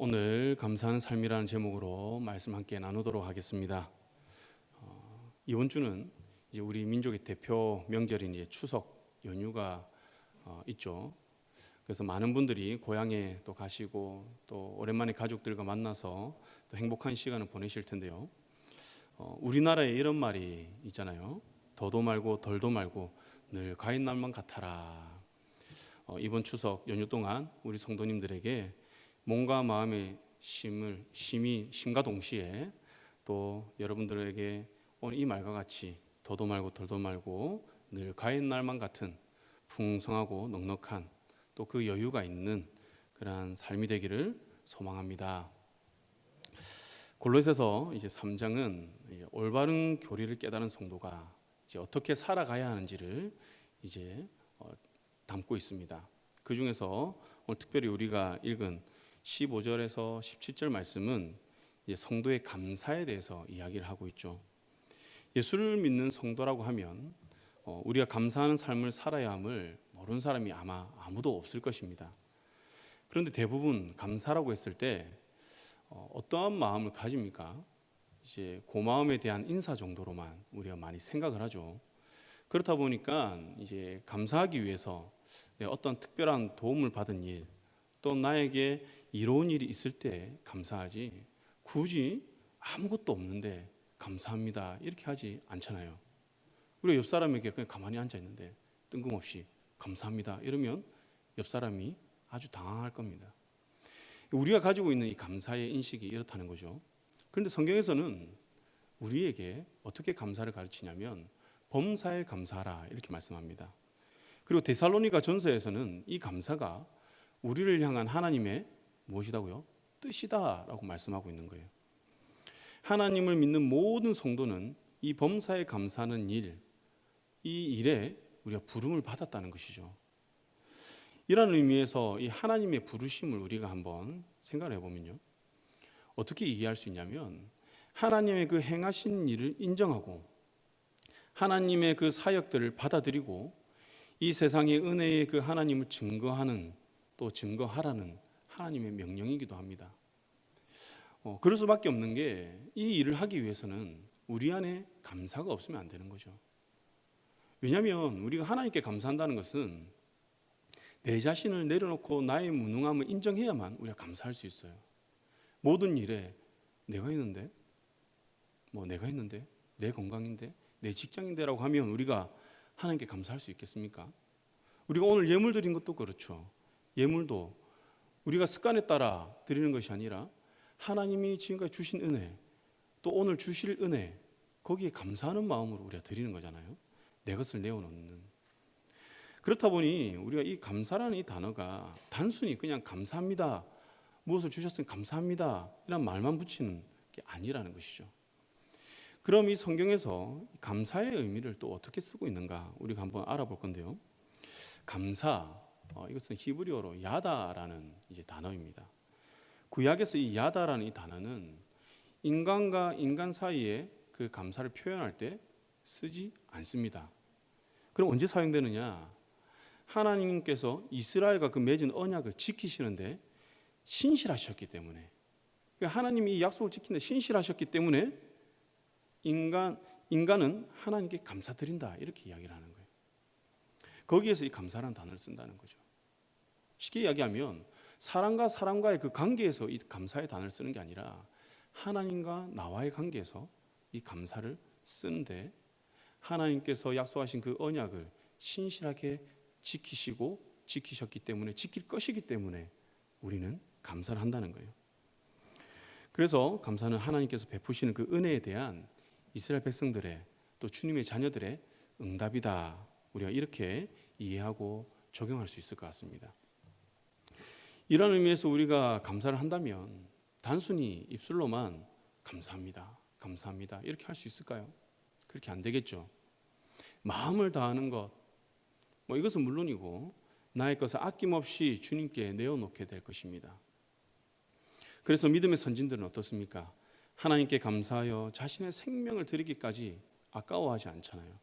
오늘 감사하는 삶이라는 제목으로 말씀 함께 나누도록 하겠습니다. 이번 주는 이제 우리 민족의 대표 명절인 이제 추석 연휴가 있죠. 그래서 많은 분들이 고향에 또 가시고 또 오랜만에 가족들과 만나서 또 행복한 시간을 보내실 텐데요. 우리나라에 이런 말이 있잖아요. 더도 말고 덜도 말고 늘 가인 날만 같아라. 이번 추석 연휴 동안 우리 성도님들에게 몸과 마음의 심과 동시에 또 여러분들에게 오늘 이 말과 같이 더도 말고 덜도 말고 늘 가인 날만 같은 풍성하고 넉넉한 또 그 여유가 있는 그러한 삶이 되기를 소망합니다. 골로새서 이제 3장은 올바른 교리를 깨달은 성도가 이제 어떻게 살아가야 하는지를 이제 담고 있습니다. 그 중에서 오늘 특별히 우리가 읽은 15절에서 17절 말씀은 이제 성도의 감사에 대해서 이야기를 하고 있죠. 예수를 믿는 성도라고 하면 우리가 감사하는 삶을 살아야 함을 모르는 사람이 아마 아무도 없을 것입니다. 그런데 대부분 감사라고 했을 때 어떠한 마음을 가집니까? 이제 고마움에 대한 인사 정도로만 우리가 많이 생각을 하죠. 그렇다 보니까 이제 감사하기 위해서 어떤 특별한 도움을 받은 일, 또 나에게 이로운 일이 있을 때 감사하지 굳이 아무것도 없는데 감사합니다 이렇게 하지 않잖아요. 우리가 옆 사람에게 그냥 가만히 앉아 있는데 뜬금없이 감사합니다 이러면 옆 사람이 아주 당황할 겁니다. 우리가 가지고 있는 이 감사의 인식이 이렇다는 거죠. 그런데 성경에서는 우리에게 어떻게 감사를 가르치냐면 범사에 감사하라 이렇게 말씀합니다. 그리고 데살로니가 전서에서는 이 감사가 우리를 향한 하나님의 무엇이다고요? 뜻이다라고 말씀하고 있는 거예요. 하나님을 믿는 모든 성도는 이 범사에 감사하는 일, 이 일에 우리가 부름을 받았다는 것이죠. 이런 의미에서 이 하나님의 부르심을 우리가 한번 생각해 보면요, 어떻게 이해할 수 있냐면 하나님의 그 행하신 일을 인정하고 하나님의 그 사역들을 받아들이고 이 세상의 은혜의 그 하나님을 증거하는 또 증거하라는 하나님의 명령이기도 합니다. 그럴 수밖에 없는 게 이 일을 하기 위해서는 우리 안에 감사가 없으면 안 되는 거죠. 왜냐하면 우리가 하나님께 감사한다는 것은 내 자신을 내려놓고 나의 무능함을 인정해야만 우리가 감사할 수 있어요. 모든 일에 내가 있는데, 내 건강인데, 내 직장인데라고 하면 우리가 하나님께 감사할 수 있겠습니까? 우리가 오늘 예물 드린 것도 그렇죠. 예물도 우리가 습관에 따라 드리는 것이 아니라 하나님이 지금까지 주신 은혜, 또 오늘 주실 은혜, 거기에 감사하는 마음으로 우리가 드리는 거잖아요. 내 것을 내어놓는. 그렇다 보니 우리가 이 감사라는 이 단어가 단순히 그냥 감사합니다, 무엇을 주셨으니 감사합니다 이런 말만 붙이는 게 아니라는 것이죠. 그럼 이 성경에서 감사의 의미를 또 어떻게 쓰고 있는가 우리가 한번 알아볼 건데요. 감사, 이것은 히브리어로 야다라는 이제 단어입니다. 구약에서 이 야다라는 이 단어는 인간과 인간 사이에 그 감사를 표현할 때 쓰지 않습니다. 그럼 언제 사용되느냐? 하나님께서 이스라엘과 그 맺은 언약을 지키시는데 신실하셨기 때문에, 하나님이 이 약속을 지키는데 신실하셨기 때문에 인간은 하나님께 감사드린다 이렇게 이야기를 하는 거예요. 거기에서 이 감사라는 단어를 쓴다는 거죠. 쉽게 이야기하면 사람과 사람과의 그 관계에서 이 감사의 단어를 쓰는 게 아니라 하나님과 나와의 관계에서 이 감사를 쓰는데, 하나님께서 약속하신 그 언약을 신실하게 지키시고 지키셨기 때문에, 지킬 것이기 때문에 우리는 감사를 한다는 거예요. 그래서 감사는 하나님께서 베푸시는 그 은혜에 대한 이스라엘 백성들의 또 주님의 자녀들의 응답이다, 우리가 이렇게 이해하고 적용할 수 있을 것 같습니다. 이런 의미에서 우리가 감사를 한다면 단순히 입술로만 감사합니다, 감사합니다 이렇게 할 수 있을까요? 그렇게 안 되겠죠. 마음을 다하는 것, 이것은 물론이고 나의 것을 아낌없이 주님께 내어놓게 될 것입니다. 그래서 믿음의 선진들은 어떻습니까? 하나님께 감사하여 자신의 생명을 드리기까지 아까워하지 않잖아요.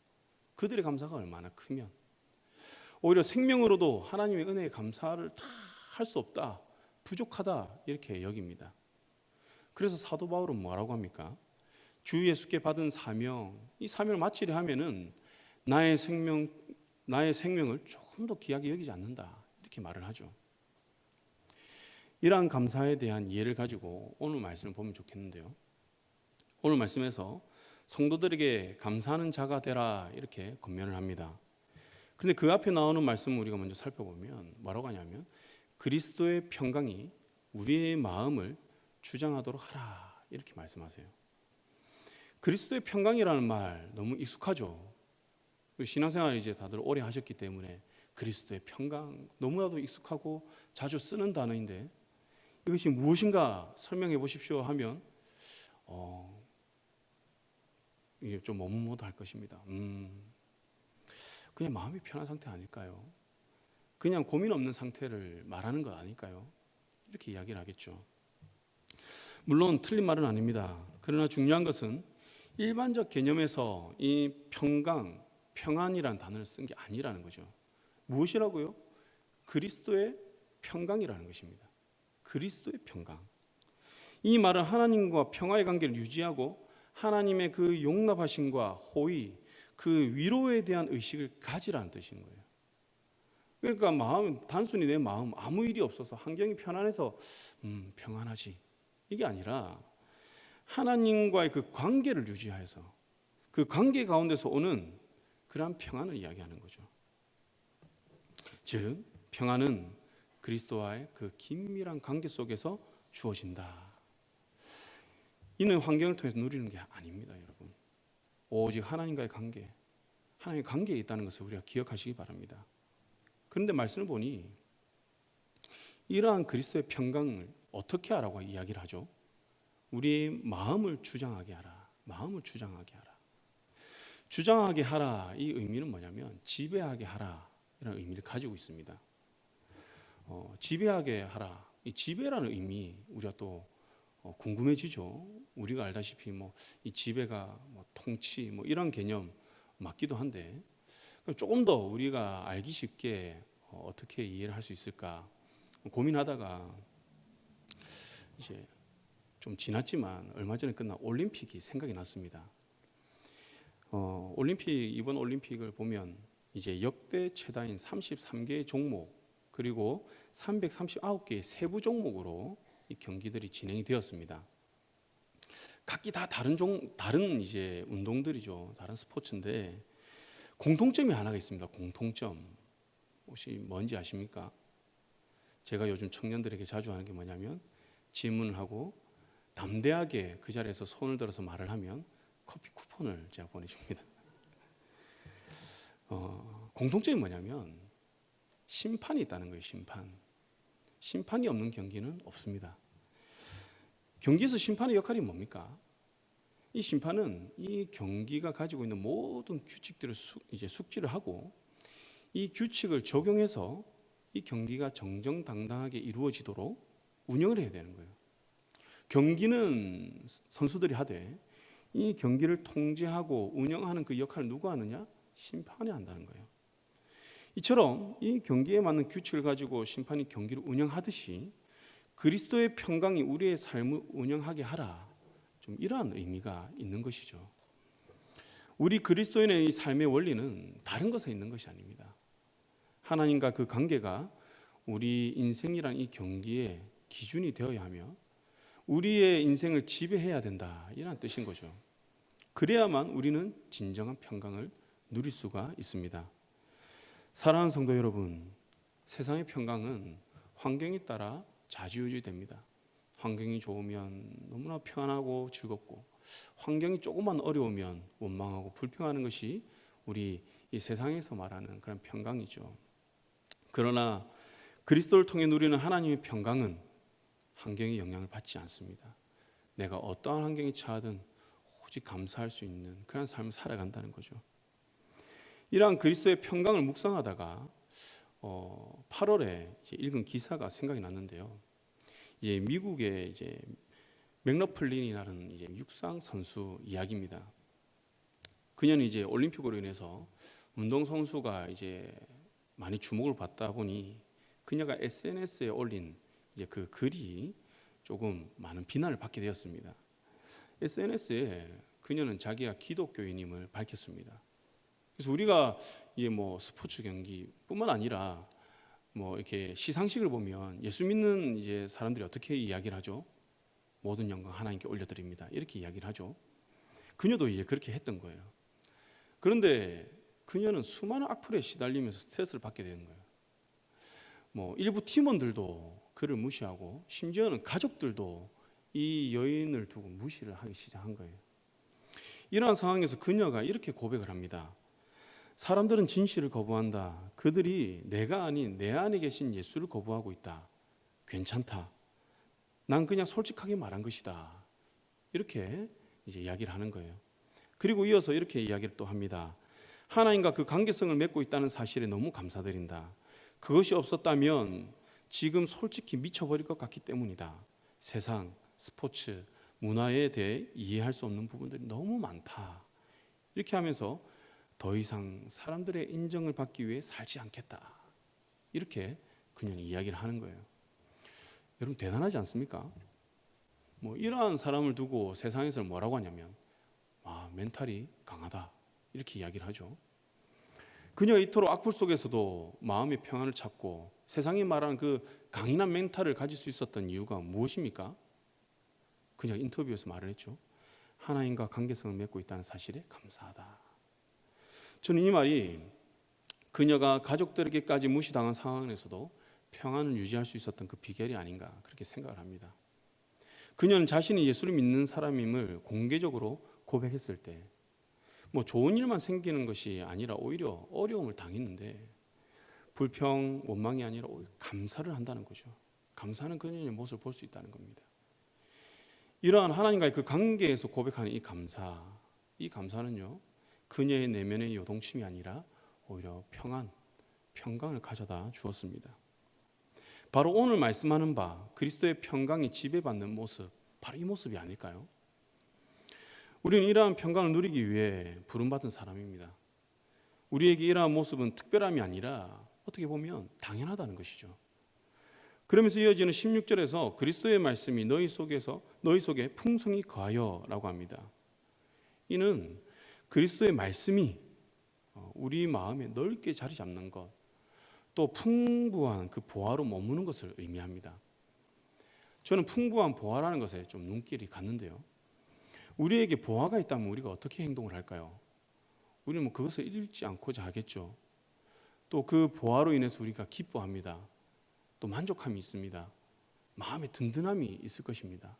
그들의 감사가 얼마나 크면 오히려 생명으로도 하나님의 은혜에 감사를 다 할 수 없다, 부족하다 이렇게 여깁니다. 그래서 사도 바울은 뭐라고 합니까? 주 예수께 받은 사명, 이 사명을 마치려 하면은 나의 생명을 조금 더 귀하게 여기지 않는다 이렇게 말을 하죠. 이러한 감사에 대한 이해를 가지고 오늘 말씀을 보면 좋겠는데요. 오늘 말씀에서 성도들에게 감사하는 자가 되라 이렇게 권면을 합니다. 그런데 그 앞에 나오는 말씀을 우리가 먼저 살펴보면 뭐라고 하냐면 그리스도의 평강이 우리의 마음을 주장하도록 하라 이렇게 말씀하세요. 그리스도의 평강이라는 말 너무 익숙하죠. 신앙생활 이제 다들 오래 하셨기 때문에 그리스도의 평강 너무나도 익숙하고 자주 쓰는 단어인데 이것이 무엇인가 설명해 보십시오 하면 이게 좀 머뭇머뭇할 것입니다. 그냥 마음이 편한 상태 아닐까요? 그냥 고민 없는 상태를 말하는 것 아닐까요? 이렇게 이야기를 하겠죠. 물론 틀린 말은 아닙니다. 그러나 중요한 것은 일반적 개념에서 이 평강, 평안이라는 단어를 쓴 게 아니라는 거죠. 무엇이라고요? 그리스도의 평강이라는 것입니다. 그리스도의 평강. 이 말은 하나님과 평화의 관계를 유지하고 하나님의 그 용납하심과 호의, 그 위로에 대한 의식을 가지라는 뜻인 거예요. 그러니까 단순히 내 마음 아무 일이 없어서 환경이 편안해서 평안하지 이게 아니라 하나님과의 그 관계를 유지해서 그 관계 가운데서 오는 그러한 평안을 이야기하는 거죠. 즉 평안은 그리스도와의 그 긴밀한 관계 속에서 주어진다. 이는 환경을 통해서 누리는 게 아닙니다, 여러분. 오직 하나님과의 관계, 하나님의 관계에 있다는 것을 우리가 기억하시기 바랍니다. 그런데 말씀을 보니 이러한 그리스도의 평강을 어떻게 하라고 이야기를 하죠? 우리의 마음을 주장하게 하라. 마음을 주장하게 하라. 주장하게 하라 이 의미는 뭐냐면 지배하게 하라 이라는 의미를 가지고 있습니다. 지배하게 하라. 이 지배라는 의미 우리가 또 궁금해지죠. 우리가 알다시피 이 지배가 통치 이런 개념 맞기도 한데 조금 더 우리가 알기 쉽게 어떻게 이해를 할 수 있을까 고민하다가 이제 좀 지났지만 얼마 전에 끝난 올림픽이 생각이 났습니다. 이번 올림픽을 보면 이제 역대 최다인 33개의 종목 그리고 339개의 세부 종목으로 이 경기들이 진행이 되었습니다. 각기 다 다른 이제 운동들이죠. 다른 스포츠인데 공통점이 하나가 있습니다. 공통점. 혹시 뭔지 아십니까? 제가 요즘 청년들에게 자주 하는 게 뭐냐면 질문을 하고 담대하게 그 자리에서 손을 들어서 말을 하면 커피 쿠폰을 제가 보내줍니다. 공통점이 뭐냐면 심판이 있다는 거예요. 심판이 없는 경기는 없습니다. 경기에서 심판의 역할이 뭡니까? 이 심판은 이 경기가 가지고 있는 모든 규칙들을 이제 숙지를 하고 이 규칙을 적용해서 이 경기가 정정당당하게 이루어지도록 운영을 해야 되는 거예요. 경기는 선수들이 하되 이 경기를 통제하고 운영하는 그 역할을 누가 하느냐? 심판이 한다는 거예요. 이처럼 이 경기에 맞는 규칙을 가지고 심판이 경기를 운영하듯이 그리스도의 평강이 우리의 삶을 운영하게 하라. 좀 이러한 의미가 있는 것이죠. 우리 그리스도인의 이 삶의 원리는 다른 것에 있는 것이 아닙니다. 하나님과 그 관계가 우리 인생이란 이 경기의 기준이 되어야 하며 우리의 인생을 지배해야 된다. 이런 뜻인 거죠. 그래야만 우리는 진정한 평강을 누릴 수가 있습니다. 사랑하는 성도 여러분, 세상의 평강은 환경에 따라 좌지우지됩니다. 환경이 좋으면 너무나 평안하고 즐겁고 환경이 조금만 어려우면 원망하고 불평하는 것이 우리 이 세상에서 말하는 그런 평강이죠. 그러나 그리스도를 통해 누리는 하나님의 평강은 환경의 영향을 받지 않습니다. 내가 어떠한 환경에 처하든 오직 감사할 수 있는 그런 삶을 살아간다는 거죠. 이러한 그리스도의 평강을 묵상하다가 8월에 읽은 기사가 생각이 났는데요. 이제 미국의 이제 맥러플린이라는 이제 육상 선수 이야기입니다. 그녀는 이제 올림픽으로 인해서 운동 선수가 이제 많이 주목을 받다 보니 그녀가 SNS에 올린 이제 그 글이 조금 많은 비난을 받게 되었습니다. SNS에 그녀는 자기가 기독교인임을 밝혔습니다. 그래서 우리가 이제 뭐 스포츠 경기뿐만 아니라 뭐 이렇게 시상식을 보면 예수 믿는 이제 사람들이 어떻게 이야기를 하죠? 모든 영광 하나님께 올려드립니다. 이렇게 이야기를 하죠. 그녀도 이제 그렇게 했던 거예요. 그런데 그녀는 수많은 악플에 시달리면서 스트레스를 받게 되는 거예요. 뭐 일부 팀원들도 그를 무시하고 심지어는 가족들도 이 여인을 두고 무시를 하기 시작한 거예요. 이러한 상황에서 그녀가 이렇게 고백을 합니다. 사람들은 진실을 거부한다. 그들이 내가 아닌 내 안에 계신 예수를 거부하고 있다. 괜찮다. 난 그냥 솔직하게 말한 것이다. 이렇게 이제 이야기를 하는 거예요. 그리고 이어서 이렇게 이야기를 또 합니다. 하나님과 그 관계성을 맺고 있다는 사실에 너무 감사드린다. 그것이 없었다면 지금 솔직히 미쳐버릴 것 같기 때문이다. 세상, 스포츠, 문화에 대해 이해할 수 없는 부분들이 너무 많다. 이렇게 하면서 더 이상 사람들의 인정을 받기 위해 살지 않겠다. 이렇게 그녀는 이야기를 하는 거예요. 여러분 대단하지 않습니까? 뭐 이러한 사람을 두고 세상에서 뭐라고 하냐면 멘탈이 강하다. 이렇게 이야기를 하죠. 그녀가 이토록 악플 속에서도 마음의 평안을 찾고 세상이 말하는 그 강인한 멘탈을 가질 수 있었던 이유가 무엇입니까? 그녀가 인터뷰에서 말을 했죠. 하나님과 관계성을 맺고 있다는 사실에 감사하다. 저는 이 말이 그녀가 가족들에게까지 무시당한 상황에서도 평안을 유지할 수 있었던 그 비결이 아닌가 그렇게 생각을 합니다. 그녀는 자신이 예수를 믿는 사람임을 공개적으로 고백했을 때 뭐 좋은 일만 생기는 것이 아니라 오히려 어려움을 당했는데 불평, 원망이 아니라 오히려 감사를 한다는 거죠. 감사하는 그녀의 모습을 볼 수 있다는 겁니다. 이러한 하나님과의 그 관계에서 고백하는 이 감사는요 그녀의 내면의 요동침이 아니라 오히려 평강을 가져다 주었습니다. 바로 오늘 말씀하는 바 그리스도의 평강이 지배받는 모습, 바로 이 모습이 아닐까요? 우리는 이러한 평강을 누리기 위해 부름받은 사람입니다. 우리에게 이러한 모습은 특별함이 아니라 어떻게 보면 당연하다는 것이죠. 그러면서 이어지는 16절에서 그리스도의 말씀이 너희 속에 풍성히 거하여라고 합니다. 이는 그리스도의 말씀이 우리 마음에 넓게 자리 잡는 것, 또 풍부한 그 보화로 머무는 것을 의미합니다. 저는 풍부한 보화라는 것에 좀 눈길이 갔는데요. 우리에게 보화가 있다면 우리가 어떻게 행동을 할까요? 우리는 뭐 그것을 잃지 않고자 하겠죠. 또 그 보화로 인해서 우리가 기뻐합니다. 또 만족함이 있습니다. 마음에 든든함이 있을 것입니다.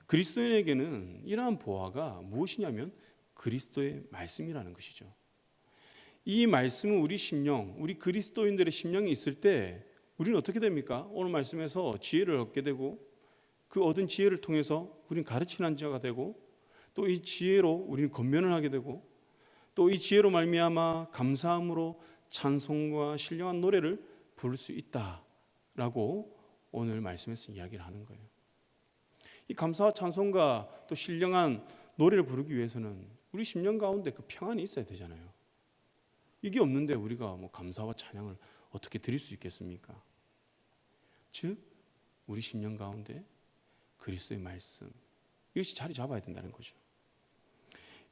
그리스도인에게는 이러한 보화가 무엇이냐면 그리스도의 말씀이라는 것이죠. 이 말씀은 우리 심령, 우리 그리스도인들의 심령이 있을 때 우리는 어떻게 됩니까? 오늘 말씀에서 지혜를 얻게 되고 그 얻은 지혜를 통해서 우리는 가르치는 자가 되고 또 이 지혜로 우리는 권면을 하게 되고 또 이 지혜로 말미암아 감사함으로 찬송과 신령한 노래를 부를 수 있다라고 오늘 말씀에서 이야기를 하는 거예요. 이 감사와 찬송과 또 신령한 노래를 부르기 위해서는 우리 심령 가운데 그 평안이 있어야 되잖아요. 이게 없는데 우리가 뭐 감사와 찬양을 어떻게 드릴 수 있겠습니까? 즉 우리 심령 가운데 그리스도의 말씀 이것이 자리 잡아야 된다는 거죠.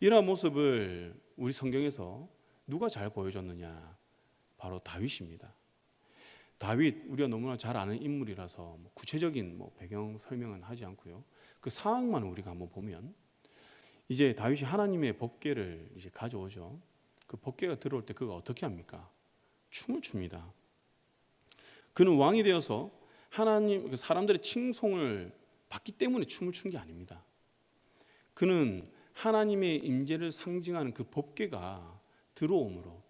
이러한 모습을 우리 성경에서 누가 잘 보여줬느냐? 바로 다윗입니다. 다윗 우리가 너무나 잘 아는 인물이라서 구체적인 배경 설명은 하지 않고요. 그 상황만 우리가 한번 보면 이제 다윗이 하나님의 법궤를 이제 가져오죠. 그 법궤가 들어올 때 그가 어떻게 합니까? 춤을 춥니다. 그는 왕이 되어서 하나님 사람들의 칭송을 받기 때문에 춤을 춘 게 아닙니다. 그는 하나님의 임재를 상징하는 그 법궤가 들어옴으로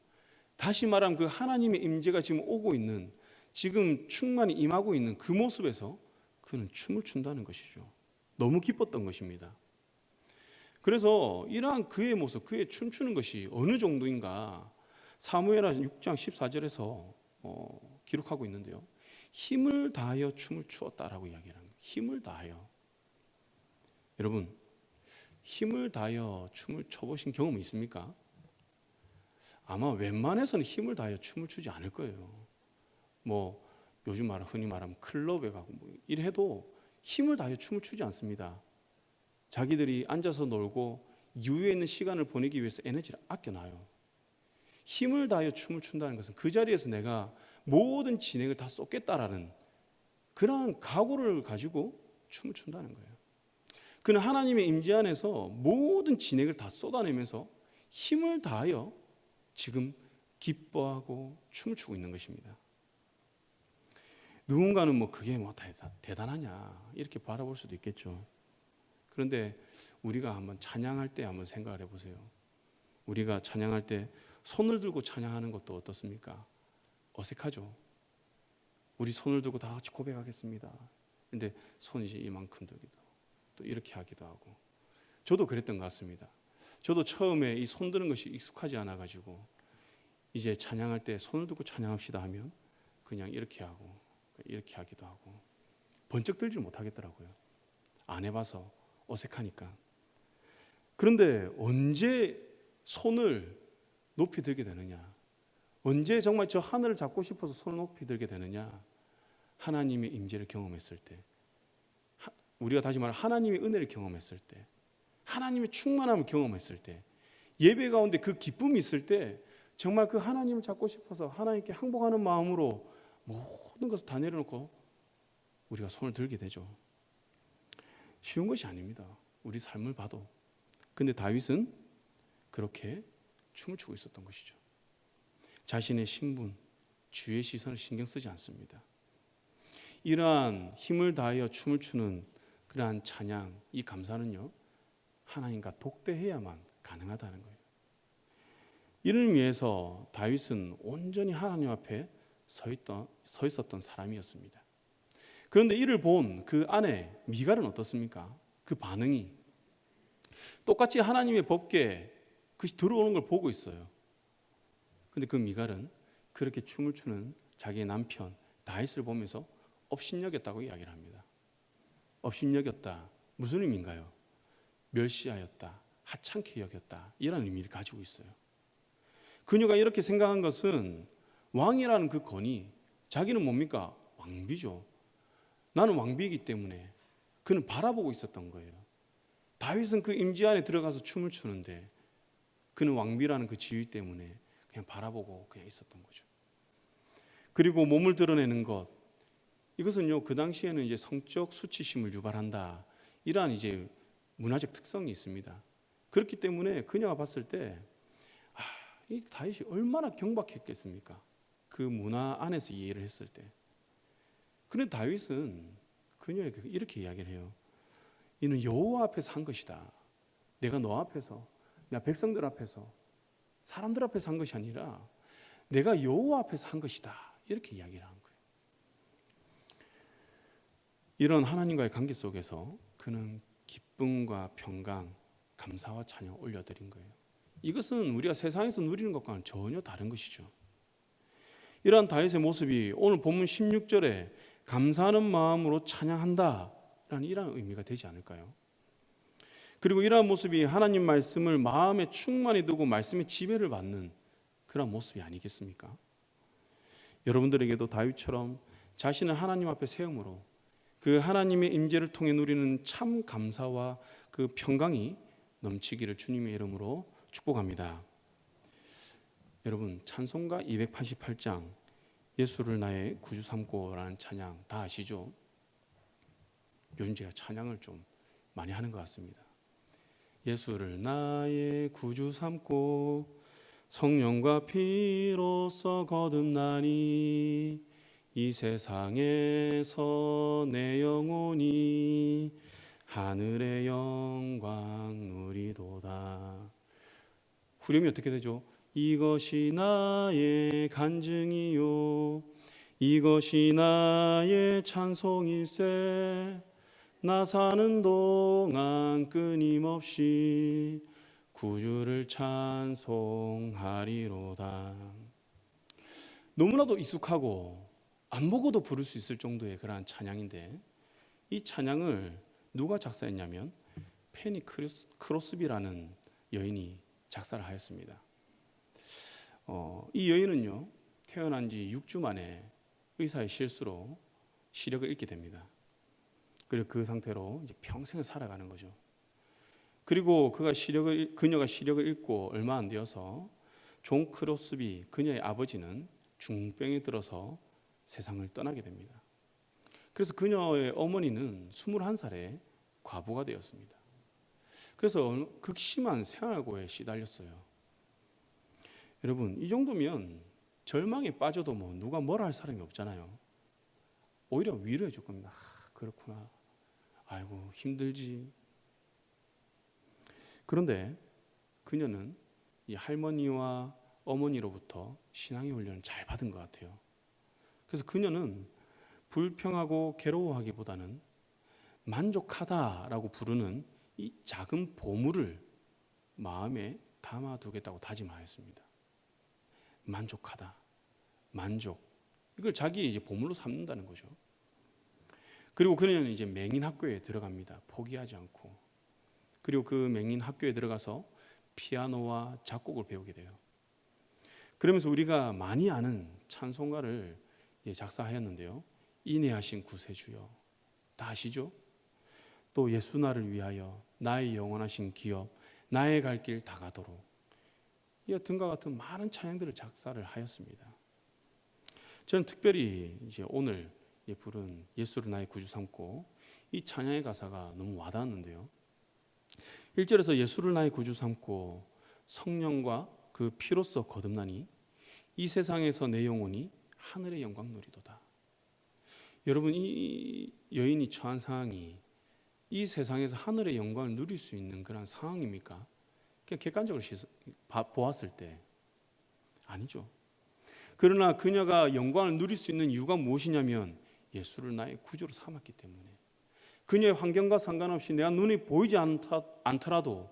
다시 말하면 그 하나님의 임재가 지금 오고 있는 지금 충만히 임하고 있는 그 모습에서 그는 춤을 춘다는 것이죠. 너무 기뻤던 것입니다. 그래서 이러한 그의 모습, 그의 춤추는 것이 어느 정도인가 사무엘하 6장 14절에서 기록하고 있는데요. 힘을 다하여 춤을 추었다라고 이야기를 합니다. 힘을 다하여. 여러분, 힘을 다하여 춤을 춰보신 경험이 있습니까? 아마 웬만해서는 힘을 다하여 춤을 추지 않을 거예요. 요즘 흔히 말하면 클럽에 가고 뭐 이래도 힘을 다해 춤을 추지 않습니다. 자기들이 앉아서 놀고 유유에 있는 시간을 보내기 위해서 에너지를 아껴놔요. 힘을 다하여 춤을 춘다는 것은 그 자리에서 내가 모든 진액을 다 쏟겠다라는 그러한 각오를 가지고 춤을 춘다는 거예요. 그는 하나님의 임재 안에서 모든 진액을 다 쏟아내면서 힘을 다하여 지금 기뻐하고 춤을 추고 있는 것입니다. 누군가는 그게 대단하냐 이렇게 바라볼 수도 있겠죠. 그런데 우리가 한번 찬양할 때 한번 생각을 해보세요. 우리가 찬양할 때 손을 들고 찬양하는 것도 어떻습니까? 어색하죠. 우리 손을 들고 다 같이 고백하겠습니다. 근데 손이 이만큼 들기도 또 이렇게 하기도 하고. 저도 그랬던 것 같습니다. 저도 처음에 이 손 드는 것이 익숙하지 않아 가지고 이제 찬양할 때 손을 들고 찬양합시다 하면 그냥 이렇게 하고 이렇게 하기도 하고 번쩍 들지 못하겠더라고요. 안 해봐서 어색하니까. 그런데 언제 손을 높이 들게 되느냐? 언제 정말 저 하늘을 잡고 싶어서 손을 높이 들게 되느냐? 하나님의 임재를 경험했을 때, 우리가 다시 말해 하나님의 은혜를 경험했을 때, 하나님의 충만함을 경험했을 때, 예배 가운데 그 기쁨이 있을 때 정말 그 하나님을 잡고 싶어서 하나님께 항복하는 마음으로 모든 것을 다 내려놓고 우리가 손을 들게 되죠. 쉬운 것이 아닙니다. 우리 삶을 봐도. 근데 다윗은 그렇게 춤을 추고 있었던 것이죠. 자신의 신분, 주의 시선을 신경 쓰지 않습니다. 이러한 힘을 다하여 춤을 추는 그러한 찬양, 이 감사는요, 하나님과 독대해야만 가능하다는 거예요. 이를 위해서 다윗은 온전히 하나님 앞에 서 있었던 사람이었습니다. 그런데 이를 본 그 아내 미갈은 어떻습니까? 그 반응이 똑같이 하나님의 법궤 그것이 들어오는 걸 보고 있어요. 그런데 그 미갈은 그렇게 춤을 추는 자기의 남편 다윗을 보면서 업신여겼다고 이야기를 합니다. 업신여겼다. 무슨 의미인가요? 멸시하였다, 하찮게 여겼다, 이런 의미를 가지고 있어요. 그녀가 이렇게 생각한 것은 왕이라는 그 권위, 자기는 뭡니까? 왕비죠. 나는 왕비이기 때문에 그는 바라보고 있었던 거예요. 다윗은 그 임재 안에 들어가서 춤을 추는데 그는 왕비라는 그 지위 때문에 그냥 바라보고 그냥 있었던 거죠. 그리고 몸을 드러내는 것, 이것은요 그 당시에는 이제 성적 수치심을 유발한다, 이러한 이제 문화적 특성이 있습니다. 그렇기 때문에 그녀가 봤을 때 이 다윗이 얼마나 경박했겠습니까? 그 문화 안에서 이해를 했을 때. 그런데 다윗은 그녀에게 이렇게 이야기를 해요. 이는 여호와 앞에서 한 것이다. 내가 너 앞에서, 내가 백성들 앞에서, 사람들 앞에서 한 것이 아니라 내가 여호와 앞에서 한 것이다. 이렇게 이야기를 하는 거예요. 이런 하나님과의 관계 속에서 그는 기쁨과 평강, 감사와 찬양 올려드린 거예요. 이것은 우리가 세상에서 누리는 것과는 전혀 다른 것이죠. 이러한 다윗의 모습이 오늘 본문 16절에 감사하는 마음으로 찬양한다라는 이러한 의미가 되지 않을까요? 그리고 이러한 모습이 하나님 말씀을 마음에 충만히 두고 말씀의 지배를 받는 그런 모습이 아니겠습니까? 여러분들에게도 다윗처럼 자신을 하나님 앞에 세움으로 그 하나님의 임재를 통해 누리는 참 감사와 그 평강이 넘치기를 주님의 이름으로 축복합니다. 여러분, 찬송가 288장 예수를 나의 구주 삼고라는 찬양 다 아시죠? 요즘 제가 찬양을 좀 많이 하는 것 같습니다. 예수를 나의 구주 삼고 성령과 피로써 거듭나니 이 세상에서 내 영혼이 하늘의 영광 누리도다. 후렴이 어떻게 되죠? 이것이 나의 간증이요 이것이 나의 찬송일세 나 사는 동안 끊임없이 구주를 찬송하리로다. 너무나도 익숙하고 안 보고도 부를 수 있을 정도의 그러한 찬양인데 이 찬양을 누가 작사했냐면 페니 크로스비라는 여인이 작사를 하였습니다. 이 여인은요 태어난 지 6주 만에 의사의 실수로 시력을 잃게 됩니다. 그리고 그 상태로 이제 평생을 살아가는 거죠. 그리고 그녀가 시력을 잃고 얼마 안 되어서 존 크로스비 그녀의 아버지는 중병에 들어서 세상을 떠나게 됩니다. 그래서 그녀의 어머니는 21살에 과부가 되었습니다. 그래서 극심한 생활고에 시달렸어요. 여러분, 이 정도면 절망에 빠져도 뭐 누가 뭐라 할 사람이 없잖아요. 오히려 위로해 줄 겁니다. 그렇구나. 아이고 힘들지. 그런데 그녀는 이 할머니와 어머니로부터 신앙의 훈련을 잘 받은 것 같아요. 그래서 그녀는 불평하고 괴로워하기보다는 만족하다라고 부르는 이 작은 보물을 마음에 담아두겠다고 다짐하였습니다. 만족하다, 만족. 이걸 자기의 이제 보물로 삼는다는 거죠. 그리고 그녀는 이제 맹인 학교에 들어갑니다. 포기하지 않고. 그리고 그 맹인 학교에 들어가서 피아노와 작곡을 배우게 돼요. 그러면서 우리가 많이 아는 찬송가를 작사하였는데요. 인애하신 구세주여, 다 아시죠? 또 예수 나를 위하여, 나의 영원하신 기업, 나의 갈 길 다 가도록, 이 등과 같은 많은 찬양들을 작사를 하였습니다. 저는 특별히 이제 오늘 부른 예수를 나의 구주 삼고 이 찬양의 가사가 너무 와닿았는데요. 1절에서 예수를 나의 구주 삼고 성령과 그 피로써 거듭나니 이 세상에서 내 영혼이 하늘의 영광 누리도다. 여러분, 이 여인이 처한 상황이 이 세상에서 하늘의 영광을 누릴 수 있는 그런 상황입니까? 그냥 객관적으로 보았을 때 아니죠. 그러나 그녀가 영광을 누릴 수 있는 이유가 무엇이냐면 예수를 나의 구주로 삼았기 때문에, 그녀의 환경과 상관없이 내가 눈이 보이지 않더라도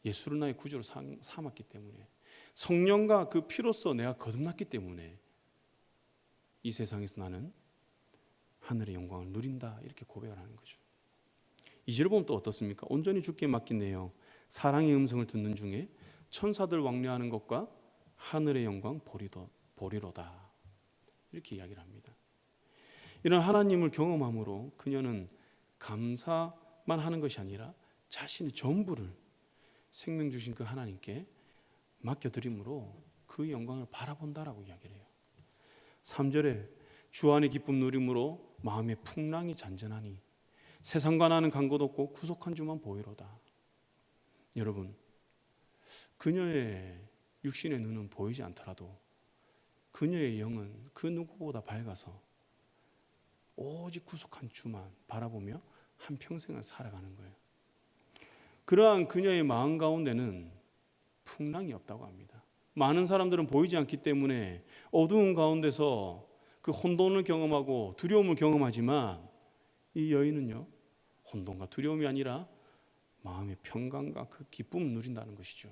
예수를 나의 구주로 삼았기 때문에, 성령과 그 피로써 내가 거듭났기 때문에 이 세상에서 나는 하늘의 영광을 누린다, 이렇게 고백을 하는 거죠. 2절 보면 또 어떻습니까? 온전히 주께 맡긴 내용, 사랑의 음성을 듣는 중에 천사들 왕래하는 것과 하늘의 영광 보리로다, 이렇게 이야기를 합니다. 이런 하나님을 경험함으로 그녀는 감사만 하는 것이 아니라 자신의 전부를 생명 주신 그 하나님께 맡겨드림으로 그 영광을 바라본다라고 이야기를 해요. 3절에 주 안의 기쁨 누림으로 마음의 풍랑이 잔잔하니 세상과 나는 간 곳 없고 구속한 주만 보이로다. 여러분, 그녀의 육신의 눈은 보이지 않더라도 그녀의 영은 그 누구보다 밝아서 오직 구속한 주만 바라보며 한평생을 살아가는 거예요. 그러한 그녀의 마음 가운데는 풍랑이 없다고 합니다. 많은 사람들은 보이지 않기 때문에 어두운 가운데서 그 혼돈을 경험하고 두려움을 경험하지만 이 여인은요, 혼돈과 두려움이 아니라 마음의 평강과 그 기쁨을 누린다는 것이죠.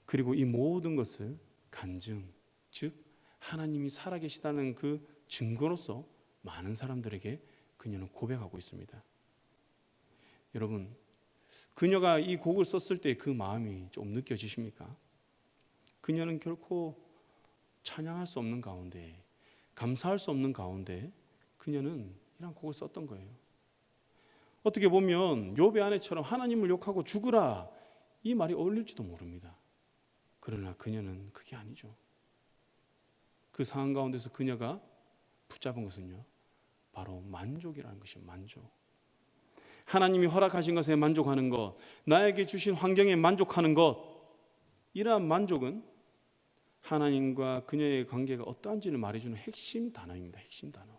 그리고 이 모든 것을 간증, 즉 하나님이 살아계시다는 그 증거로서 많은 사람들에게 그녀는 고백하고 있습니다. 여러분, 그녀가 이 곡을 썼을 때 그 마음이 좀 느껴지십니까? 그녀는 결코 찬양할 수 없는 가운데, 감사할 수 없는 가운데 그녀는 이런 곡을 썼던 거예요. 어떻게 보면 욥의 아내처럼 하나님을 욕하고 죽으라, 이 말이 어울릴지도 모릅니다. 그러나 그녀는 그게 아니죠. 그 상황 가운데서 그녀가 붙잡은 것은요, 바로 만족이라는 것이죠. 만족. 하나님이 허락하신 것에 만족하는 것, 나에게 주신 환경에 만족하는 것, 이러한 만족은 하나님과 그녀의 관계가 어떠한지를 말해주는 핵심 단어입니다. 핵심 단어.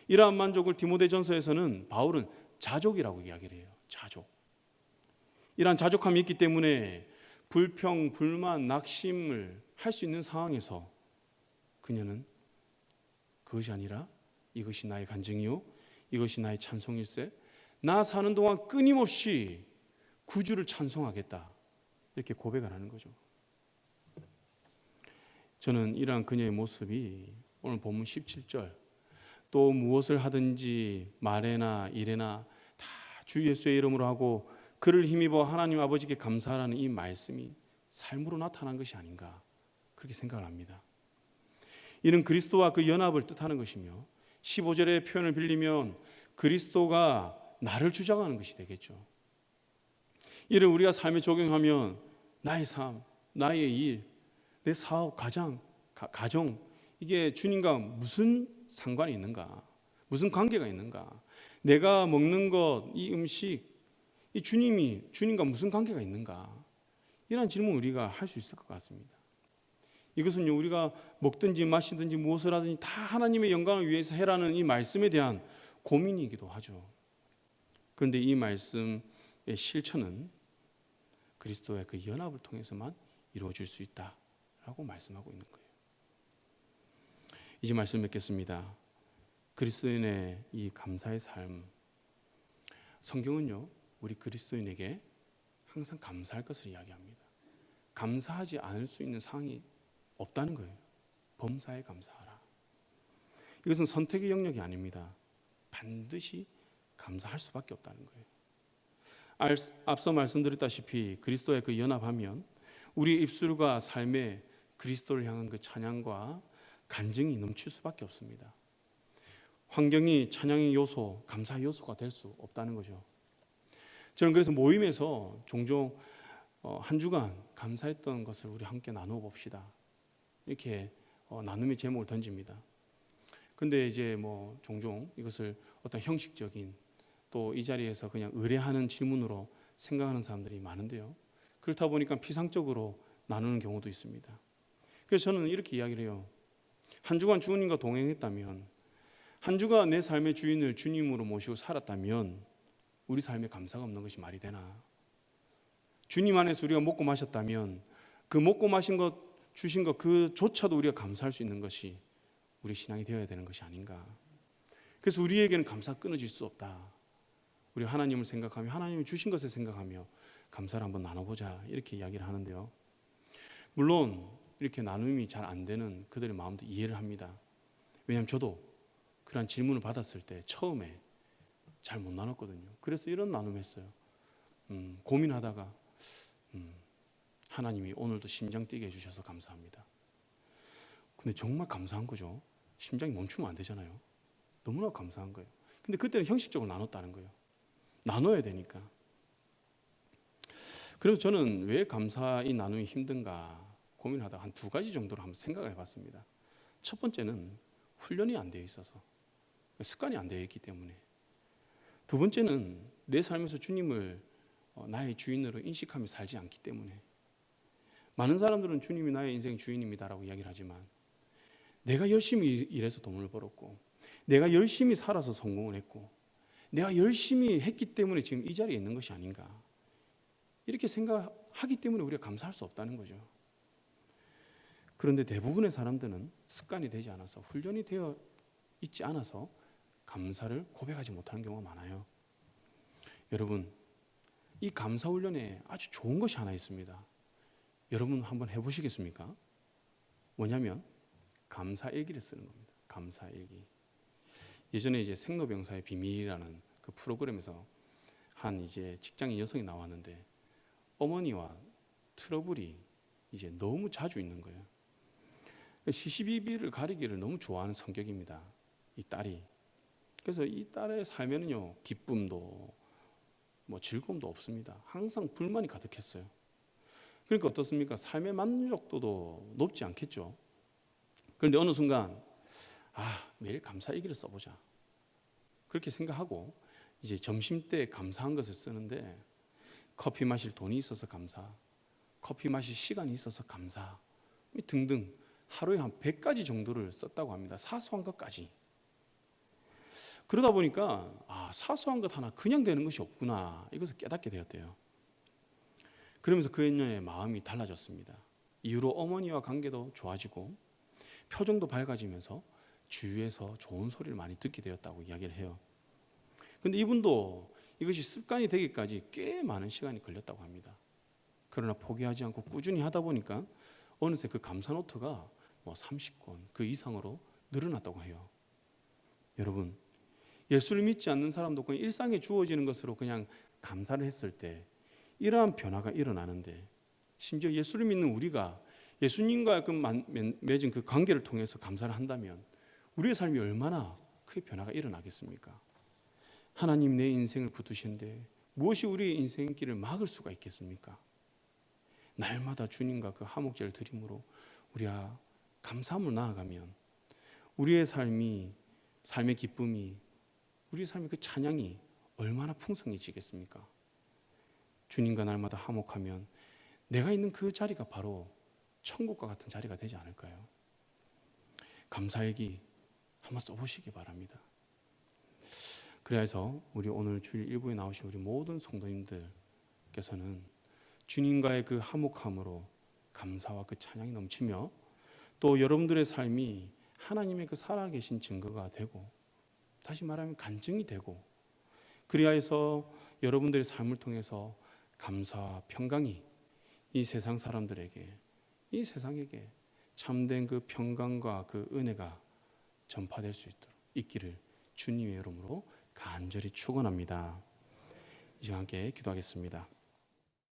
이러한 만족을 디모데전서에서는 바울은 자족이라고 이야기를 해요. 자족. 이러한 자족함이 있기 때문에 불평, 불만, 낙심을 할 수 있는 상황에서 그녀는 그것이 아니라 이것이 나의 간증이요, 이것이 나의 찬송일세, 나 사는 동안 끊임없이 구주를 찬송하겠다, 이렇게 고백을 하는 거죠. 저는 이러한 그녀의 모습이 오늘 본문 17절, 또 무엇을 하든지 말에나 일에나 다 주 예수의 이름으로 하고 그를 힘입어 하나님 아버지께 감사하라는 이 말씀이 삶으로 나타난 것이 아닌가, 그렇게 생각을 합니다. 이는 그리스도와 그 연합을 뜻하는 것이며 15절의 표현을 빌리면 그리스도가 나를 주장하는 것이 되겠죠. 이를 우리가 삶에 적용하면 나의 삶, 나의 일, 내 사업, 가정 이게 주님과 무슨 상관이 있는가? 무슨 관계가 있는가? 내가 먹는 것, 이 음식, 이 주님과 무슨 관계가 있는가? 이런 질문 우리가 할 수 있을 것 같습니다. 이것은요, 우리가 먹든지 마시든지 무엇을 하든지 다 하나님의 영광을 위해서 해라는 이 말씀에 대한 고민이기도 하죠. 그런데 이 말씀의 실천은 그리스도의 그 연합을 통해서만 이루어질 수 있다라고 말씀하고 있는 거예요. 이제 말씀 맺겠습니다. 그리스도인의 이 감사의 삶, 성경은요, 우리 그리스도인에게 항상 감사할 것을 이야기합니다. 감사하지 않을 수 있는 상황이 없다는 거예요. 범사에 감사하라. 이것은 선택의 영역이 아닙니다. 반드시 감사할 수밖에 없다는 거예요. 앞서 말씀드렸다시피 그리스도의 그 연합하면 우리의 입술과 삶에 그리스도를 향한 그 찬양과 간증이 넘칠 수밖에 없습니다. 환경이 찬양의 요소, 감사의 요소가 될 수 없다는 거죠. 저는 그래서 모임에서 종종 한 주간 감사했던 것을 우리 함께 나누어 봅시다. 이렇게 나눔의 제목을 던집니다. 근데 이제 종종 이것을 어떤 형식적인 또 이 자리에서 그냥 의뢰하는 질문으로 생각하는 사람들이 많은데요. 그렇다 보니까 피상적으로 나누는 경우도 있습니다. 그래서 저는 이렇게 이야기를 해요. 한 주간 주님과 동행했다면, 한 주간 내 삶의 주인을 주님으로 모시고 살았다면 우리 삶에 감사가 없는 것이 말이 되나? 주님 안에서 우리가 먹고 마셨다면 그 먹고 마신 것, 주신 것 그조차도 우리가 감사할 수 있는 것이 우리 신앙이 되어야 되는 것이 아닌가? 그래서 우리에게는 감사가 끊어질 수 없다. 우리 하나님을 생각하며 하나님이 주신 것을 생각하며 감사를 한번 나눠보자, 이렇게 이야기를 하는데요. 물론 이렇게 나눔이 잘 안 되는 그들의 마음도 이해를 합니다. 왜냐하면 저도 그런 질문을 받았을 때 처음에 잘 못 나눴거든요. 그래서 이런 나눔했어요. 고민하다가 하나님이 오늘도 심장 뛰게 해주셔서 감사합니다. 근데 정말 감사한 거죠. 심장이 멈추면 안 되잖아요. 너무나 감사한 거예요. 근데 그때는 형식적으로 나눴다는 거예요. 나눠야 되니까. 그래서 저는 왜 감사의 나눔이 힘든가 고민하다가 한 2가지 정도로 한번 생각을 해봤습니다. 첫 번째는 훈련이 안 되어 있어서, 습관이 안 되어 있기 때문에. 두 번째는 내 삶에서 주님을 나의 주인으로 인식하며 살지 않기 때문에. 많은 사람들은 주님이 나의 인생 주인입니다라고 이야기를 하지만 내가 열심히 일해서 돈을 벌었고, 내가 열심히 살아서 성공을 했고, 내가 열심히 했기 때문에 지금 이 자리에 있는 것이 아닌가, 이렇게 생각하기 때문에 우리가 감사할 수 없다는 거죠. 그런데 대부분의 사람들은 습관이 되지 않아서, 훈련이 되어 있지 않아서 감사를 고백하지 못하는 경우가 많아요. 여러분, 이 감사 훈련에 아주 좋은 것이 하나 있습니다. 여러분 한번 해보시겠습니까? 뭐냐면 감사 일기를 쓰는 겁니다. 감사 일기. 예전에 이제 생로병사의 비밀이라는 그 프로그램에서 한 이제 직장인 여성이 나왔는데 어머니와 트러블이 이제 너무 자주 있는 거예요. 시시비비를 가리기를 너무 좋아하는 성격입니다, 이 딸이. 그래서 이 딸의 삶에는요, 기쁨도 즐거움도 없습니다. 항상 불만이 가득했어요. 그러니까 어떻습니까? 삶의 만족도도 높지 않겠죠. 그런데 어느 순간 매일 감사 일기를 써보자, 그렇게 생각하고 이제 점심 때 감사한 것을 쓰는데, 커피 마실 돈이 있어서 감사, 커피 마실 시간이 있어서 감사 등등 하루에 한 100가지 정도를 썼다고 합니다. 사소한 것까지. 그러다 보니까 사소한 것 하나 그냥 되는 것이 없구나, 이것을 깨닫게 되었대요. 그러면서 그녀의 마음이 달라졌습니다. 이후로 어머니와 관계도 좋아지고 표정도 밝아지면서 주위에서 좋은 소리를 많이 듣게 되었다고 이야기를 해요. 그런데 이분도 이것이 습관이 되기까지 꽤 많은 시간이 걸렸다고 합니다. 그러나 포기하지 않고 꾸준히 하다 보니까 어느새 그 감사 노트가 30권 그 이상으로 늘어났다고 해요. 여러분, 예수를 믿지 않는 사람도 그냥 일상에 주어지는 것으로 그냥 감사를 했을 때 이러한 변화가 일어나는데, 심지어 예수를 믿는 우리가 예수님과 맺은 그 관계를 통해서 감사를 한다면 우리의 삶이 얼마나 크게 변화가 일어나겠습니까? 하나님 내 인생을 붙드시는데 무엇이 우리의 인생길을 막을 수가 있겠습니까? 날마다 주님과 그 화목제를 드림으로 우리가 감사함으로 나아가면 우리의 삶의 기쁨이, 우리의 삶의 그 찬양이 얼마나 풍성해지겠습니까? 주님과 날마다 화목하면 내가 있는 그 자리가 바로 천국과 같은 자리가 되지 않을까요? 감사일기 한번 써보시기 바랍니다. 그래서 우리 오늘 주일 일부에 나오신 우리 모든 성도님들께서는 주님과의 그 화목함으로 감사와 그 찬양이 넘치며 또 여러분들의 삶이 하나님의 그 살아계신 증거가 되고, 다시 말하면 간증이 되고, 그리하여서 여러분들의 삶을 통해서 감사와 평강이 이 세상 사람들에게, 이 세상에게 참된 그 평강과 그 은혜가 전파될 수 있기를 주님의 이름으로 간절히 축원합니다. 이제 함께 기도하겠습니다.